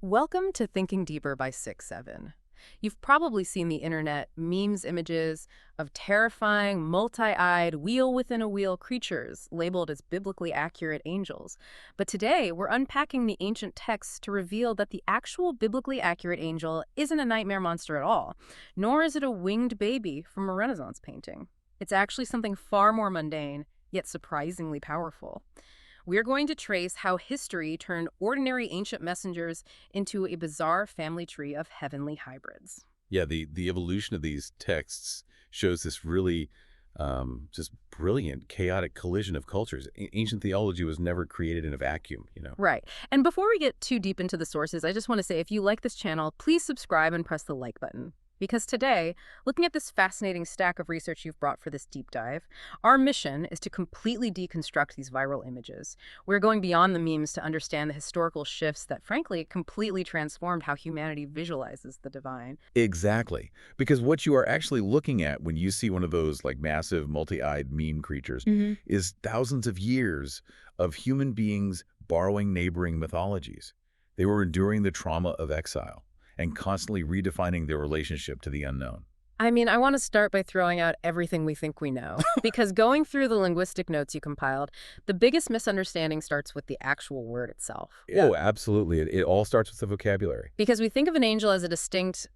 Welcome to Thinking Deeper by 6-7. You've probably seen the internet memes images of terrifying, multi-eyed, wheel-within-a-wheel creatures labeled as biblically accurate angels. But today, we're unpacking the ancient texts to reveal that the actual biblically accurate angel isn't a nightmare monster at all, nor is it a winged baby from a Renaissance painting. It's actually something far more mundane, yet surprisingly powerful. We're going to trace how history turned ordinary ancient messengers into a bizarre family tree of heavenly hybrids. Yeah, the evolution of these texts shows this really just brilliant, chaotic collision of cultures. Ancient theology was never created in a vacuum. Right. And before we get too deep into the sources, I just want to say if you like this channel, please subscribe and press the like button. Because today, looking at this fascinating stack of research you've brought for this deep dive, our mission is to completely deconstruct these viral images. We're going beyond the memes to understand the historical shifts that, frankly, completely transformed how humanity visualizes the divine. Exactly. Because what you are actually looking at when you see one of those like massive multi-eyed meme creatures is thousands of years of human beings borrowing neighboring mythologies. They were enduring the trauma of exile and constantly redefining their relationship to the unknown. I mean, I want to start by throwing out everything we think we know. Because going through the linguistic notes you compiled, the biggest misunderstanding starts with the actual word itself. Yeah. Oh, absolutely. It all starts with the vocabulary. Because we think of an angel as a distinct,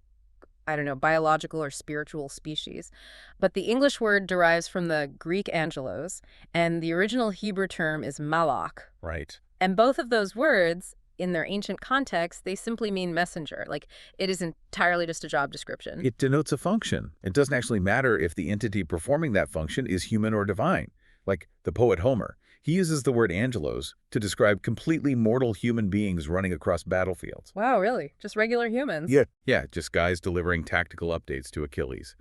I don't know, biological or spiritual species. But the English word derives from the Greek angelos, and the original Hebrew term is malak. Right. And both of those words, in their ancient context, they simply mean messenger. Like, it is entirely just a job description. It denotes a function. It doesn't actually matter if the entity performing that function is human or divine. Like the poet Homer, he uses the word angelos to describe completely mortal human beings running across battlefields. Wow, really? Just regular humans? Yeah, just guys delivering tactical updates to Achilles.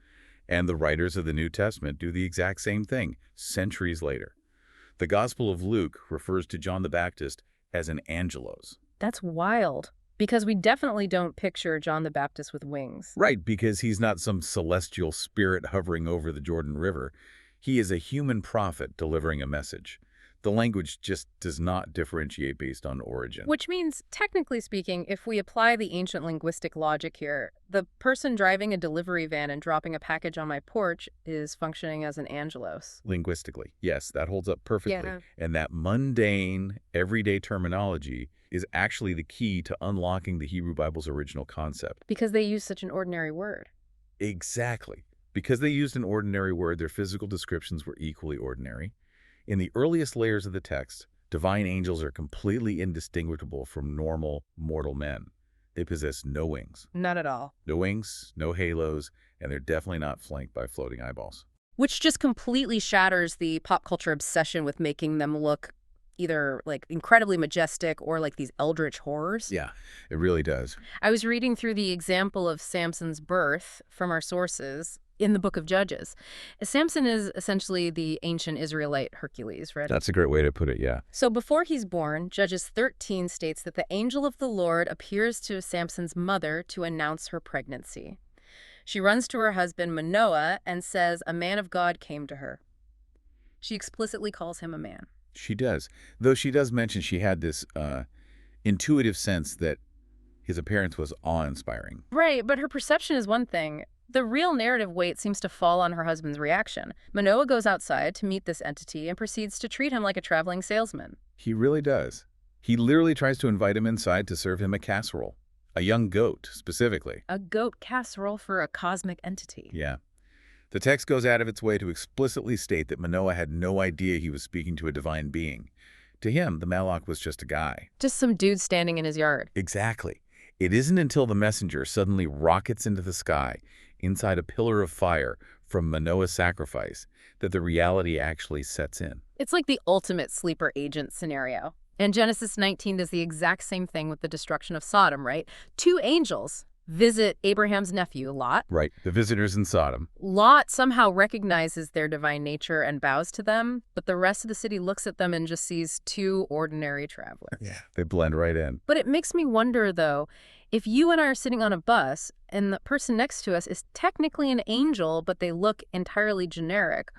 And the writers of the New Testament do the exact same thing, centuries later. The Gospel of Luke refers to John the Baptist as an angelos. That's wild. Because we definitely don't picture John the Baptist with wings. Right, because he's not some celestial spirit hovering over the Jordan River. He is a human prophet delivering a message. The language just does not differentiate based on origin. Which means, technically speaking, if we apply the ancient linguistic logic here, the person driving a delivery van and dropping a package on my porch is functioning as an angelos. Linguistically, yes, that holds up perfectly. Yeah. And that mundane, everyday terminology is actually the key to unlocking the Hebrew Bible's original concept. Because they use such an ordinary word. Exactly. Because they used an ordinary word, their physical descriptions were equally ordinary. In the earliest layers of the text, divine angels are completely indistinguishable from normal, mortal men. They possess no wings. Not at all. No wings, no halos, and they're definitely not flanked by floating eyeballs. Which just completely shatters the pop culture obsession with making them look either like incredibly majestic or like these eldritch horrors. Yeah, it really does. I was reading through the example of Samson's birth from our sources in the book of Judges. Samson is essentially the ancient Israelite Hercules, right? That's a great way to put it, yeah. So before he's born, Judges 13 states that the angel of the Lord appears to Samson's mother to announce her pregnancy. She runs to her husband Manoah and says a man of God came to her. She explicitly calls him a man. She does. Though she does mention she had this intuitive sense that his appearance was awe-inspiring. Right, but her perception is one thing. The real narrative weight seems to fall on her husband's reaction. Manoah goes outside to meet this entity and proceeds to treat him like a traveling salesman. He really does. He literally tries to invite him inside to serve him a casserole. A young goat, specifically. A goat casserole for a cosmic entity. Yeah. The text goes out of its way to explicitly state that Manoah had no idea he was speaking to a divine being. To him, the Malak was just a guy. Just some dude standing in his yard. Exactly. It isn't until the messenger suddenly rockets into the sky, inside a pillar of fire from Manoah's sacrifice, that the reality actually sets in. It's like the ultimate sleeper agent scenario. And Genesis 19 does the exact same thing with the destruction of Sodom, right? Two angels visit Abraham's nephew, Lot. Right, the visitors in Sodom. Lot somehow recognizes their divine nature and bows to them, but the rest of the city looks at them and just sees two ordinary travelers. Yeah, they blend right in. But it makes me wonder, though, if you and I are sitting on a bus and the person next to us is technically an angel, but they look entirely generic,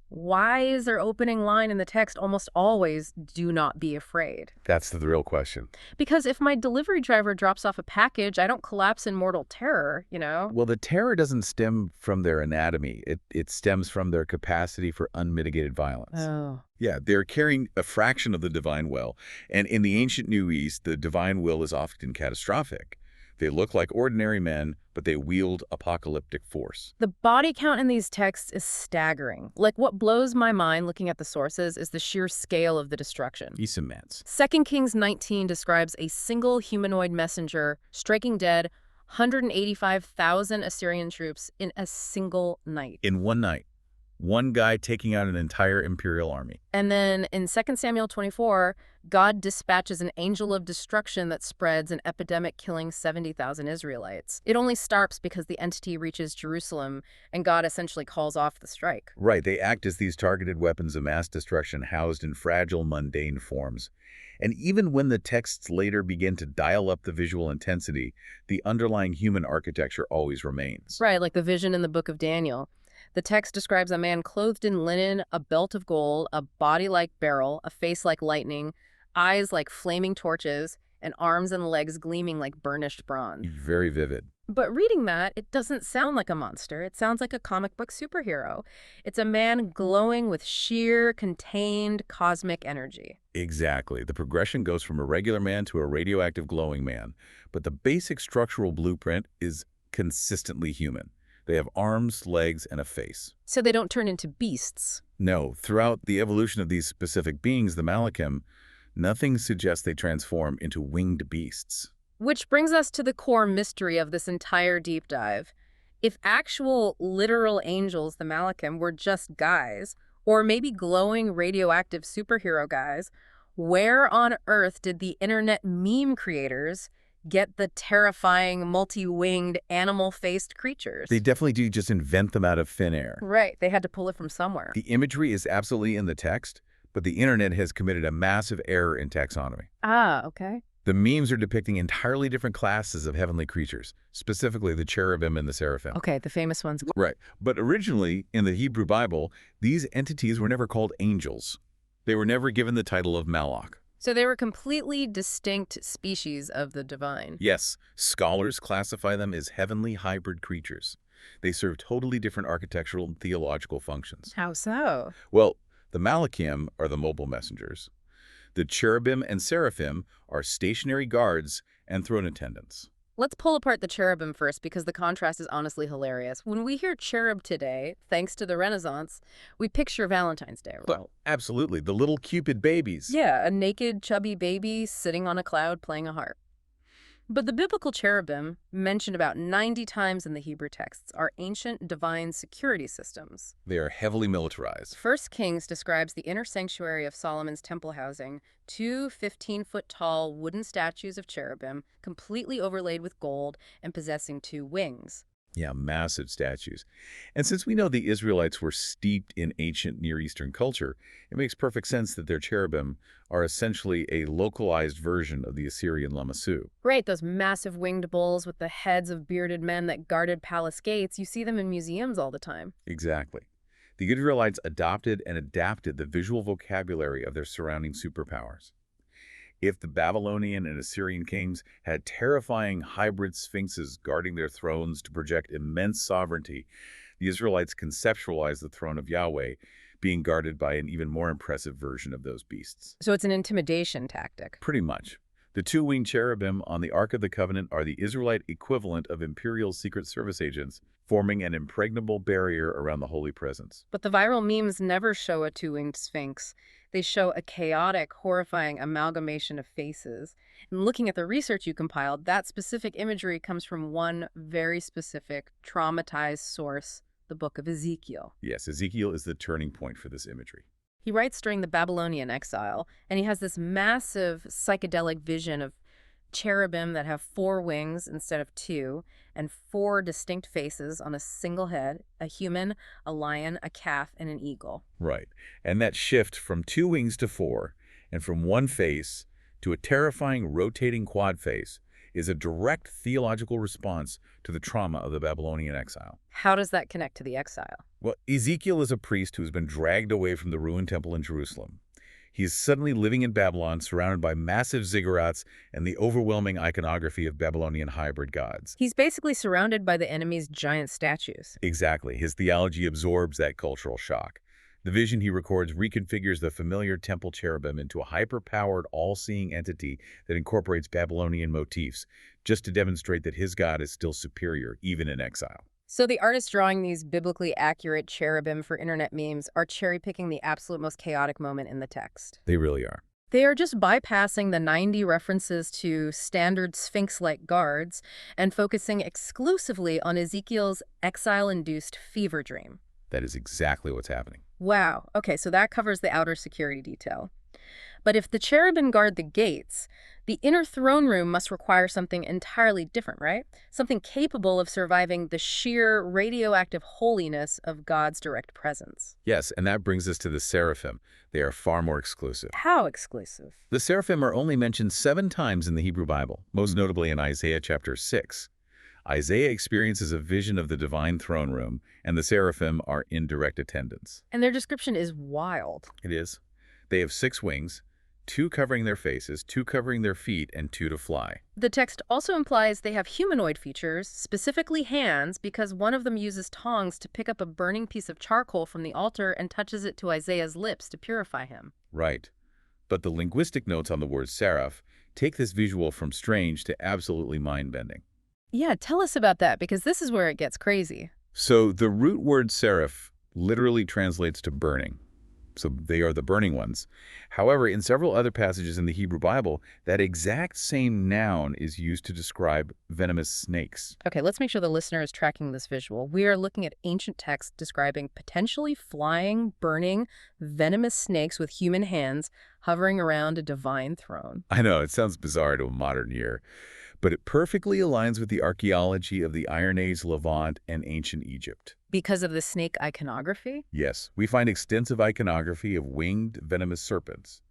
Why is their opening line in the text almost always, "Do not be afraid"? That's the real question. Because if my delivery driver drops off a package, I don't collapse in mortal terror, Well, the terror doesn't stem from their anatomy. It stems from their capacity for unmitigated violence. Oh. Yeah, they're carrying a fraction of the divine will. And in the ancient Near East, the divine will is often catastrophic. They look like ordinary men, but they wield apocalyptic force. The body count in these texts is staggering. Like, what blows my mind looking at the sources is the sheer scale of the destruction. He's immense. 2 Kings 19 describes a single humanoid messenger striking dead 185,000 Assyrian troops in a single night. In one night, one guy taking out an entire imperial army. And then in 2 Samuel 24, God dispatches an angel of destruction that spreads an epidemic, killing 70,000 Israelites. It only starts because the entity reaches Jerusalem and God essentially calls off the strike. Right, they act as these targeted weapons of mass destruction housed in fragile, mundane forms. And even when the texts later begin to dial up the visual intensity, the underlying human architecture always remains. Right, like the vision in the book of Daniel. The text describes a man clothed in linen, a belt of gold, a body like beryl, a face like lightning, eyes like flaming torches, and arms and legs gleaming like burnished bronze. Very vivid. But reading that, it doesn't sound like a monster. It sounds like a comic book superhero. It's a man glowing with sheer, contained cosmic energy. Exactly. The progression goes from a regular man to a radioactive glowing man. But the basic structural blueprint is consistently human. They have arms, legs, and a face. So they don't turn into beasts. No, throughout the evolution of these specific beings, the Malakim, nothing suggests they transform into winged beasts. Which brings us to the core mystery of this entire deep dive. If actual, literal angels, the Malakim, were just guys, or maybe glowing radioactive superhero guys, where on earth did the internet meme creators get the terrifying, multi-winged, animal-faced creatures? They definitely do just invent them out of thin air. Right, they had to pull it from somewhere. The imagery is absolutely in the text, but the internet has committed a massive error in taxonomy. Ah, okay. The memes are depicting entirely different classes of heavenly creatures, specifically the cherubim and the seraphim. Okay, the famous ones. Right. But originally, in the Hebrew Bible, these entities were never called angels. They were never given the title of Malak. So they were completely distinct species of the divine. Yes, scholars classify them as heavenly hybrid creatures. They serve totally different architectural and theological functions. How so? Well, the Malakim are the mobile messengers. The cherubim and seraphim are stationary guards and throne attendants. Let's pull apart the cherubim first because the contrast is honestly hilarious. When we hear cherub today, thanks to the Renaissance, we picture Valentine's Day. Well, absolutely. The little Cupid babies. Yeah, a naked, chubby baby sitting on a cloud playing a harp. But the biblical cherubim, mentioned about 90 times in the Hebrew texts, are ancient divine security systems. They are heavily militarized. 1 Kings describes the inner sanctuary of Solomon's temple housing, two 15-foot-tall wooden statues of cherubim, completely overlaid with gold and possessing two wings. Yeah, massive statues. And since we know the Israelites were steeped in ancient Near Eastern culture, it makes perfect sense that their cherubim are essentially a localized version of the Assyrian lamassu. Right, those massive winged bulls with the heads of bearded men that guarded palace gates. You see them in museums all the time. Exactly. The Israelites adopted and adapted the visual vocabulary of their surrounding superpowers. If the Babylonian and Assyrian kings had terrifying hybrid sphinxes guarding their thrones to project immense sovereignty, the Israelites conceptualized the throne of Yahweh being guarded by an even more impressive version of those beasts. So it's an intimidation tactic. Pretty much. The two-winged cherubim on the Ark of the Covenant are the Israelite equivalent of Imperial Secret Service agents, forming an impregnable barrier around the holy presence. But the viral memes never show a two-winged sphinx. They show a chaotic, horrifying amalgamation of faces. And looking at the research you compiled, that specific imagery comes from one very specific, traumatized source, the book of Ezekiel. Yes, Ezekiel is the turning point for this imagery. He writes during the Babylonian exile, and he has this massive psychedelic vision of cherubim that have 4 wings instead of 2, and 4 distinct faces on a single head, a human, a lion, a calf, and an eagle. Right. And that shift from 2 wings to 4, and from one face to a terrifying rotating quad face, is a direct theological response to the trauma of the Babylonian exile. How does that connect to the exile? Well, Ezekiel is a priest who's been dragged away from the ruined temple in Jerusalem. He's suddenly living in Babylon, surrounded by massive ziggurats and the overwhelming iconography of Babylonian hybrid gods. He's basically surrounded by the enemy's giant statues. Exactly. His theology absorbs that cultural shock. The vision he records reconfigures the familiar temple cherubim into a hyper-powered, all-seeing entity that incorporates Babylonian motifs, just to demonstrate that his God is still superior, even in exile. So the artists drawing these biblically accurate cherubim for internet memes are cherry-picking the absolute most chaotic moment in the text. They really are. They are just bypassing the 90 references to standard Sphinx-like guards and focusing exclusively on Ezekiel's exile-induced fever dream. That is exactly what's happening. Wow. Okay, so that covers the outer security detail. But if the cherubim guard the gates, the inner throne room must require something entirely different, right? Something capable of surviving the sheer radioactive holiness of God's direct presence. Yes, and that brings us to the seraphim. They are far more exclusive. How exclusive? The seraphim are only mentioned 7 times in the Hebrew Bible, most notably in Isaiah chapter 6. Isaiah experiences a vision of the divine throne room, and the seraphim are in direct attendance. And their description is wild. It is. They have 6 wings, 2 covering their faces, 2 covering their feet, and 2 to fly. The text also implies they have humanoid features, specifically hands, because one of them uses tongs to pick up a burning piece of charcoal from the altar and touches it to Isaiah's lips to purify him. Right. But the linguistic notes on the word seraph take this visual from strange to absolutely mind-bending. Yeah, tell us about that, because this is where it gets crazy. So the root word seraph literally translates to burning. So they are the burning ones. However, in several other passages in the Hebrew Bible, that exact same noun is used to describe venomous snakes. Okay, let's make sure the listener is tracking this visual. We are looking at ancient texts describing potentially flying, burning, venomous snakes with human hands hovering around a divine throne. I know, it sounds bizarre to a modern ear, but it perfectly aligns with the archaeology of the Iron Age Levant and ancient Egypt. Because of the snake iconography? Yes, we find extensive iconography of winged, venomous serpents,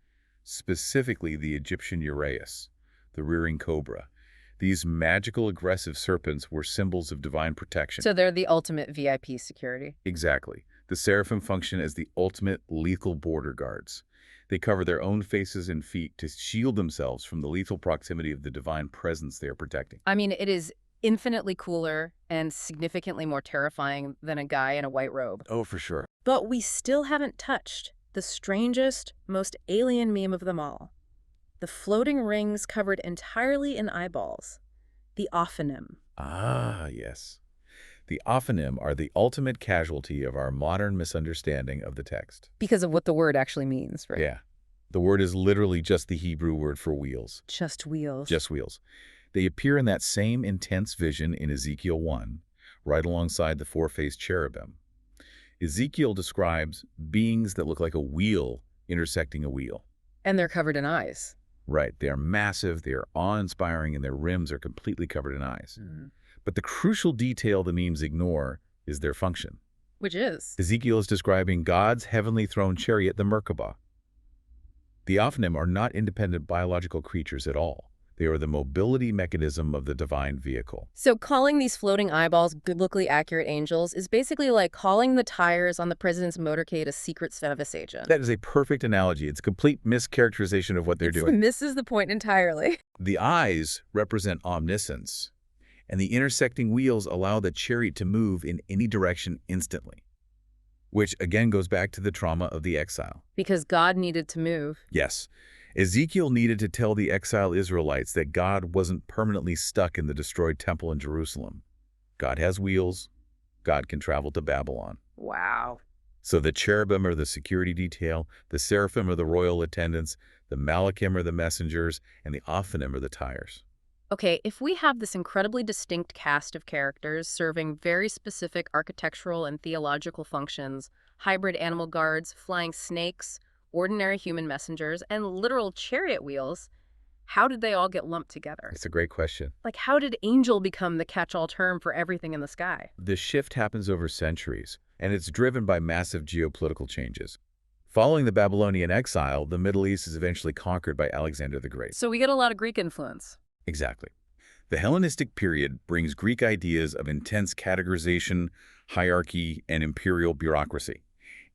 specifically the Egyptian uraeus, the rearing cobra. These magical, aggressive serpents were symbols of divine protection. So they're the ultimate VIP security. Exactly. The seraphim function as the ultimate lethal border guards. They cover their own faces and feet to shield themselves from the lethal proximity of the divine presence they are protecting. I mean, it is infinitely cooler and significantly more terrifying than a guy in a white robe. Oh, for sure. But we still haven't touched the strangest, most alien meme of them all. The floating rings covered entirely in eyeballs. The ophonym. Ah, yes. The ophonym are the ultimate casualty of our modern misunderstanding of the text. Because of what the word actually means, right? Yeah. The word is literally just the Hebrew word for wheels. Just wheels. Just wheels. They appear in that same intense vision in Ezekiel 1, right alongside the 4-faced cherubim. Ezekiel describes beings that look like a wheel intersecting a wheel. And they're covered in eyes. Right. They are massive, they are awe-inspiring, and their rims are completely covered in eyes. But the crucial detail the memes ignore is their function. Which is? Ezekiel is describing God's heavenly throne chariot, the Merkabah. The ophonym are not independent biological creatures at all. They are the mobility mechanism of the divine vehicle. So calling these floating eyeballs biblically accurate angels is basically like calling the tires on the president's motorcade a secret service agent. That is a perfect analogy. It's a complete mischaracterization of what they're doing. It misses the point entirely. The eyes represent omniscience, and the intersecting wheels allow the chariot to move in any direction instantly, which again goes back to the trauma of the exile. Because God needed to move. Yes. Ezekiel needed to tell the exiled Israelites that God wasn't permanently stuck in the destroyed temple in Jerusalem. God has wheels. God can travel to Babylon. Wow. So the cherubim are the security detail, the seraphim are the royal attendants, the Malachim are the messengers, and the ophonym are the tires. Okay, if we have this incredibly distinct cast of characters serving very specific architectural and theological functions, hybrid animal guards, flying snakes, ordinary human messengers, and literal chariot wheels, how did they all get lumped together? It's a great question. Like, how did angel become the catch-all term for everything in the sky? The shift happens over centuries, and it's driven by massive geopolitical changes. Following the Babylonian exile, the Middle East is eventually conquered by Alexander the Great. So we get a lot of Greek influence. Exactly. The Hellenistic period brings Greek ideas of intense categorization, hierarchy, and imperial bureaucracy.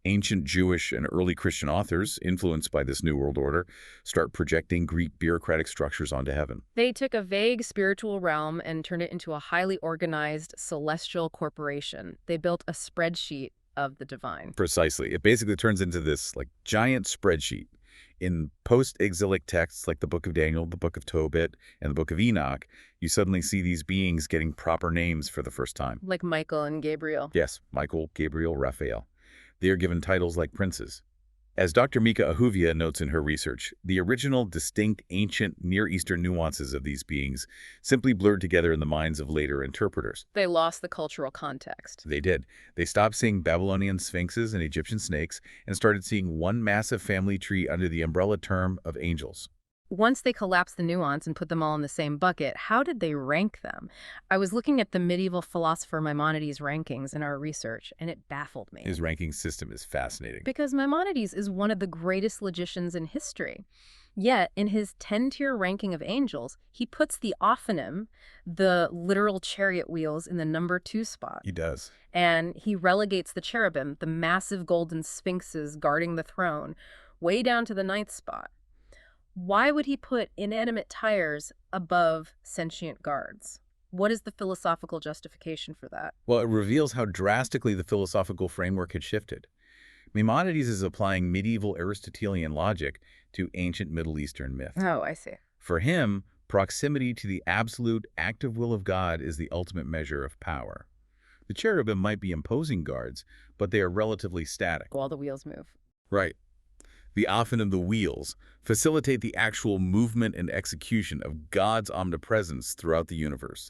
Ancient Jewish and early Christian authors, influenced by this New World Order, start projecting Greek bureaucratic structures onto heaven. They took a vague spiritual realm and turned it into a highly organized celestial corporation. They built a spreadsheet of the divine. Precisely. It basically turns into this giant spreadsheet. In post-exilic texts like the Book of Daniel, the Book of Tobit, and the Book of Enoch, you suddenly see these beings getting proper names for the first time. Like Michael and Gabriel. Yes, Michael, Gabriel, Raphael. They are given titles like princes. As Dr. Mika Ahuvia notes in her research, the original, distinct, ancient, Near Eastern nuances of these beings simply blurred together in the minds of later interpreters. They lost the cultural context. They did. They stopped seeing Babylonian sphinxes and Egyptian snakes and started seeing one massive family tree under the umbrella term of angels. Once they collapsed the nuance and put them all in the same bucket, how did they rank them? I was looking at the medieval philosopher Maimonides' rankings in our research, and it baffled me. His ranking system is fascinating. Because Maimonides is one of the greatest logicians in history. Yet, in his 10-tier ranking of angels, he puts the ophonym, the literal chariot wheels, in the number 2 spot. He does. And he relegates the cherubim, the massive golden sphinxes guarding the throne, way down to the 9th spot. Why would he put inanimate tires above sentient guards? What is the philosophical justification for that? Well, it reveals how drastically the philosophical framework had shifted. Maimonides is applying medieval Aristotelian logic to ancient Middle Eastern myth. Oh, I see. For him, proximity to the absolute active will of God is the ultimate measure of power. The cherubim might be imposing guards, but they are relatively static. While the wheels move. Right. The ophonym, the wheels, facilitate the actual movement and execution of God's omnipresence throughout the universe.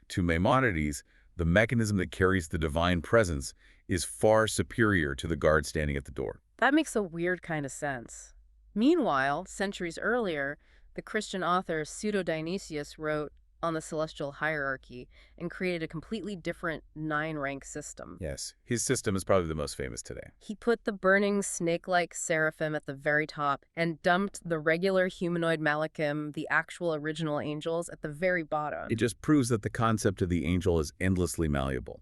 To Maimonides, the mechanism that carries the divine presence is far superior to the guard standing at the door. That makes a weird kind of sense. Meanwhile, centuries earlier, the Christian author Pseudo-Dionysius wrote on the celestial hierarchy and created a completely different 9-rank system. Yes, his system is probably the most famous today. He put the burning snake-like seraphim at the very top and dumped the regular humanoid Malachim, the actual original angels, at the very bottom. It just proves that the concept of the angel is endlessly malleable.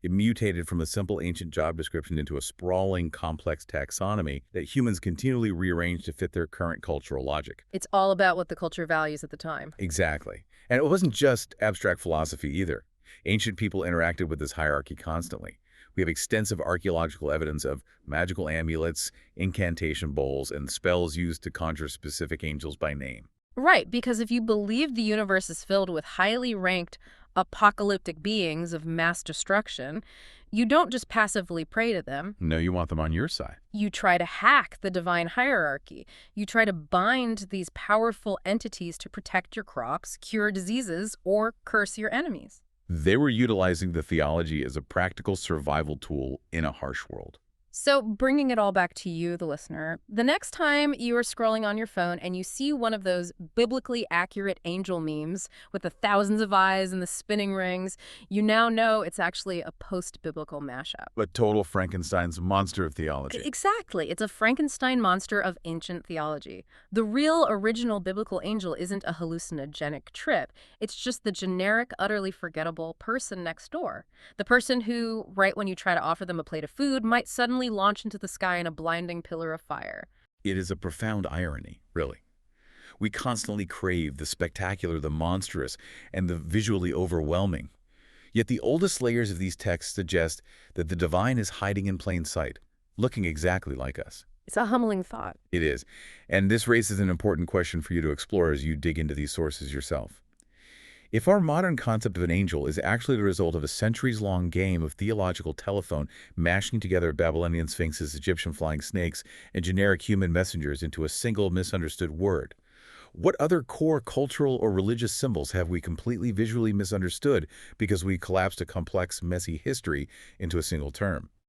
It mutated from a simple ancient job description into a sprawling, complex taxonomy that humans continually rearrange to fit their current cultural logic. It's all about what the culture values at the time. Exactly. And it wasn't just abstract philosophy either. Ancient people interacted with this hierarchy constantly. We have extensive archaeological evidence of magical amulets, incantation bowls, and spells used to conjure specific angels by name. Right, because if you believe the universe is filled with highly ranked apocalyptic beings of mass destruction, you don't just passively pray to them. No, you want them on your side. You try to hack the divine hierarchy. You try to bind these powerful entities to protect your crops, cure diseases, or curse your enemies. They were utilizing the theology as a practical survival tool in a harsh world. So bringing it all back to you, the listener, the next time you are scrolling on your phone and you see one of those biblically accurate angel memes with the thousands of eyes and the spinning rings, you now know it's actually a post-biblical mashup. A total Frankenstein's monster of theology. Exactly. It's a Frankenstein monster of ancient theology. The real original biblical angel isn't a hallucinogenic trip. It's just the generic, utterly forgettable person next door. The person who, right when you try to offer them a plate of food, might suddenly launch into the sky in a blinding pillar of fire. It is a profound irony, really. We constantly crave the spectacular, the monstrous, and the visually overwhelming. Yet the oldest layers of these texts suggest that the divine is hiding in plain sight, looking exactly like us. It's a humbling thought. It is. And this raises an important question for you to explore as you dig into these sources yourself. If our modern concept of an angel is actually the result of a centuries-long game of theological telephone mashing together Babylonian sphinxes, Egyptian flying snakes, and generic human messengers into a single misunderstood word, what other core cultural or religious symbols have we completely visually misunderstood because we collapsed a complex, messy history into a single term?